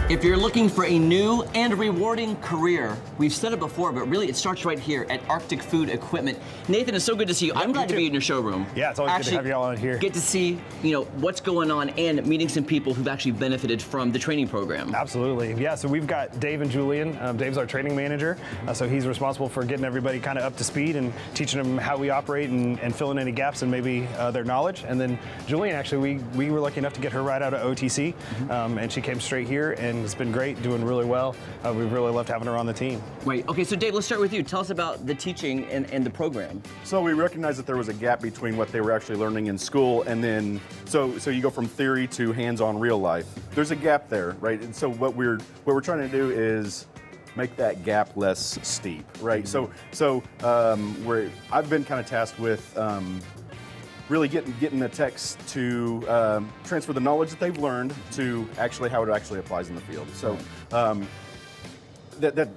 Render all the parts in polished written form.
If you're looking for a new and rewarding career, we've said it before, but really it starts right here at Arctic Food Equipment. Nathan, it's so good to see you. I'm glad to be in your showroom. Yeah, it's always good to have you all in here. Get to see, what's going on and meeting some people who've actually benefited from the training program. Absolutely. Yeah, so we've got Dave and Julian. Dave's our training manager, so he's responsible for getting everybody kind of up to speed and teaching them how we operate and filling any gaps in maybe their knowledge. And then Julian, actually, we were lucky enough to get her right out of OTC, and she came straight here and it's been great, doing really well. We've really loved having her on the team. Right. Okay, so Dave, let's start with you. Tell us about the teaching and the program. So we recognized that there was a gap between what they were actually learning in school and then, so you go from theory to hands-on real life. There's a gap there, right? And so what we're trying to do is make that gap less steep, right? So I've been kind of tasked with really getting the techs to transfer the knowledge that they've learned to actually how it actually applies in the field. So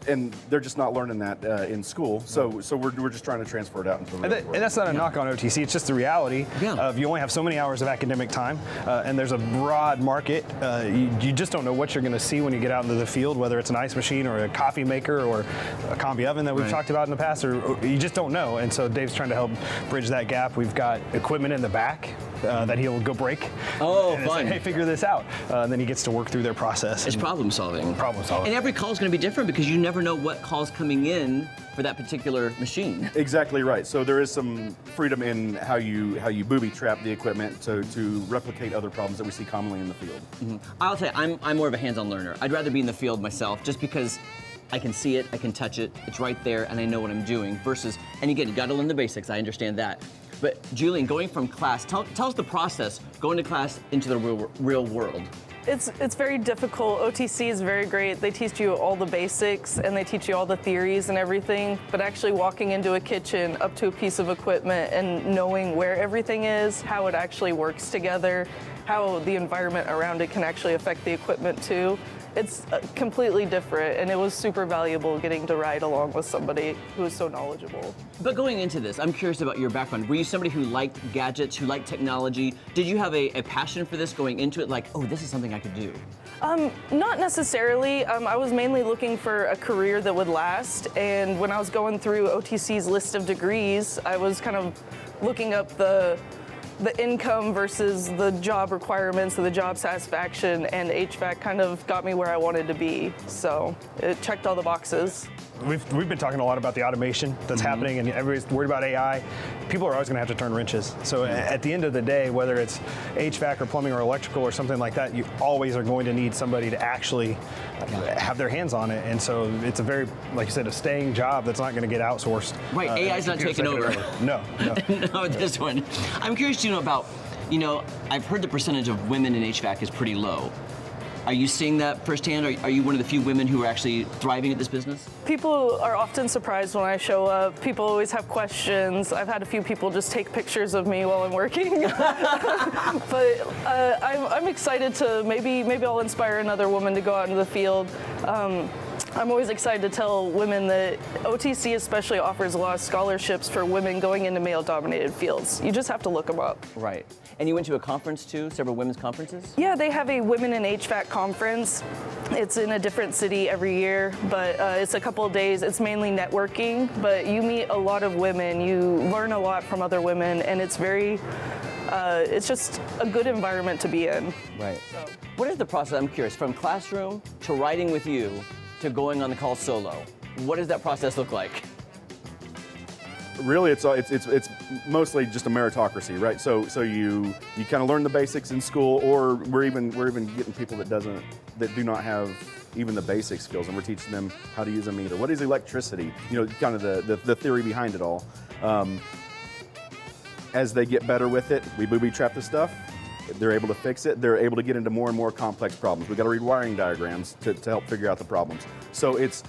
and they're just not learning that in school. So we're just trying to transfer it out into the real world. And that's not a knock on OTC. It's just the reality of you only have so many hours of academic time, and there's a broad market. You just don't know what you're going to see when you get out into the field, whether it's an ice machine or a coffee maker or a combi oven that we've talked about in the past, or you just don't know. And so Dave's trying to help bridge that gap. We've got equipment in the back that he'll go break. Oh, and fun. Say, hey, figure this out. And then he gets to work through their process. It's problem solving. Problem solving. And every call is going to be different because you never know what call's coming in for that particular machine. Exactly right. So there is some freedom in how you booby trap the equipment to replicate other problems that we see commonly in the field. I'll tell you, I'm more of a hands-on learner. I'd rather be in the field myself just because I can see it, I can touch it, it's right there, and I know what I'm doing versus, and again, you gotta learn the basics, I understand that. But Julian, going from class, tell us the process, going to class into the real world. It's very difficult. OTC is very great. They teach you all the basics and they teach you all the theories and everything, but actually walking into a kitchen, up to a piece of equipment and knowing where everything is, how it actually works together, how the environment around it can actually affect the equipment too. It's completely different, and it was super valuable getting to ride along with somebody who is so knowledgeable. But going into this, I'm curious about your background. Were you somebody who liked gadgets, who liked technology? Did you have a passion for this going into it, like, oh, this is something I could do? Not necessarily. I was mainly looking for a career that would last, and when I was going through OTC's list of degrees, I was kind of looking up the income versus the job requirements and the job satisfaction, and HVAC kind of got me where I wanted to be. So it checked all the boxes. We've been talking a lot about the automation that's happening, and everybody's worried about AI. People are always going to have to turn wrenches. So at the end of the day, whether it's HVAC or plumbing or electrical or something like that, you always are going to need somebody to actually have their hands on it. And so it's a very, like you said, a staying job that's not going to get outsourced. Right, AI's not taking over. No. No, this one. I'm curious to know about, I've heard the percentage of women in HVAC is pretty low. Are you seeing that firsthand? Are you one of the few women who are actually thriving at this business? People are often surprised when I show up. People always have questions. I've had a few people just take pictures of me while I'm working. But I'm excited to maybe I'll inspire another woman to go out into the field. I'm always excited to tell women that OTC especially offers a lot of scholarships for women going into male-dominated fields. You just have to look them up. Right. And you went to a conference too, several women's conferences? Yeah, they have a Women in HVAC conference. It's in a different city every year, but it's a couple of days. It's mainly networking, but you meet a lot of women. You learn a lot from other women, and it's very, it's just a good environment to be in. Right. So. What is the process, I'm curious, from classroom to riding with you to going on the call solo? What does that process look like? Really, it's mostly just a meritocracy, right? So you kind of learn the basics in school, or we're even getting people that do not have even the basic skills, and we're teaching them how to use a meter. What is electricity? Kind of the theory behind it all. As they get better with it, we booby trap the stuff. They're able to fix it. They're able to get into more and more complex problems. We've got to read wiring diagrams to help figure out the problems. So it's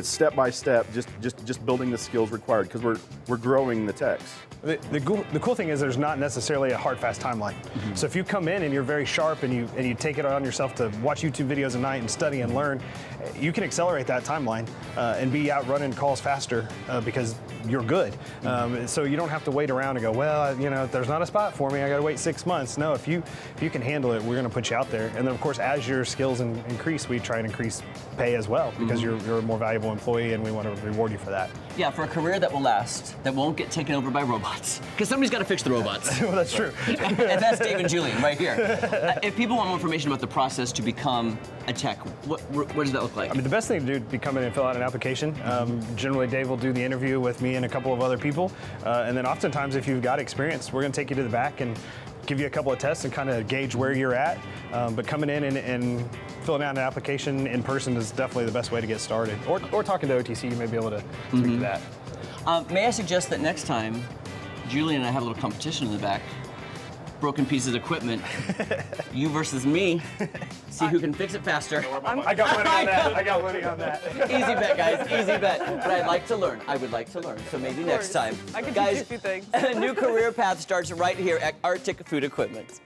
step by step, just building the skills required, because we're growing the techs. The cool thing is there's not necessarily a hard, fast timeline. So if you come in and you're very sharp and you take it on yourself to watch YouTube videos at night and study and learn, you can accelerate that timeline and be out running calls faster because you're good. So you don't have to wait around and go, well, there's not a spot for me. I got to wait 6 months. No, if you can handle it, we're going to put you out there. And then of course, as your skills increase, we try and increase pay as well because you're a more valuable employee and we want to reward you for that. Yeah, for a career that will last, that won't get taken over by robots. Because somebody's got to fix the robots. Well, that's true. And that's Dave and Julian right here. If people want more information about the process to become a tech, what does that look like? I mean, the best thing to do would be come in and fill out an application. Generally, Dave will do the interview with me and a couple of other people. And then oftentimes, if you've got experience, we're going to take you to the back and give you a couple of tests and kind of gauge where you're at. But coming in and filling out an application in person is definitely the best way to get started. Or talking to OTC, you may be able to speak to that. May I suggest that next time, Julian and I have a little competition in the back. Broken pieces of equipment. You versus me. See who can fix it faster. I got money on that. I got money on that. Easy bet, guys. Easy bet. But I'd like to learn. I would like to learn. So maybe next time. I can Guys, teach you a few things. a new career path starts right here at Arctic Food Equipment.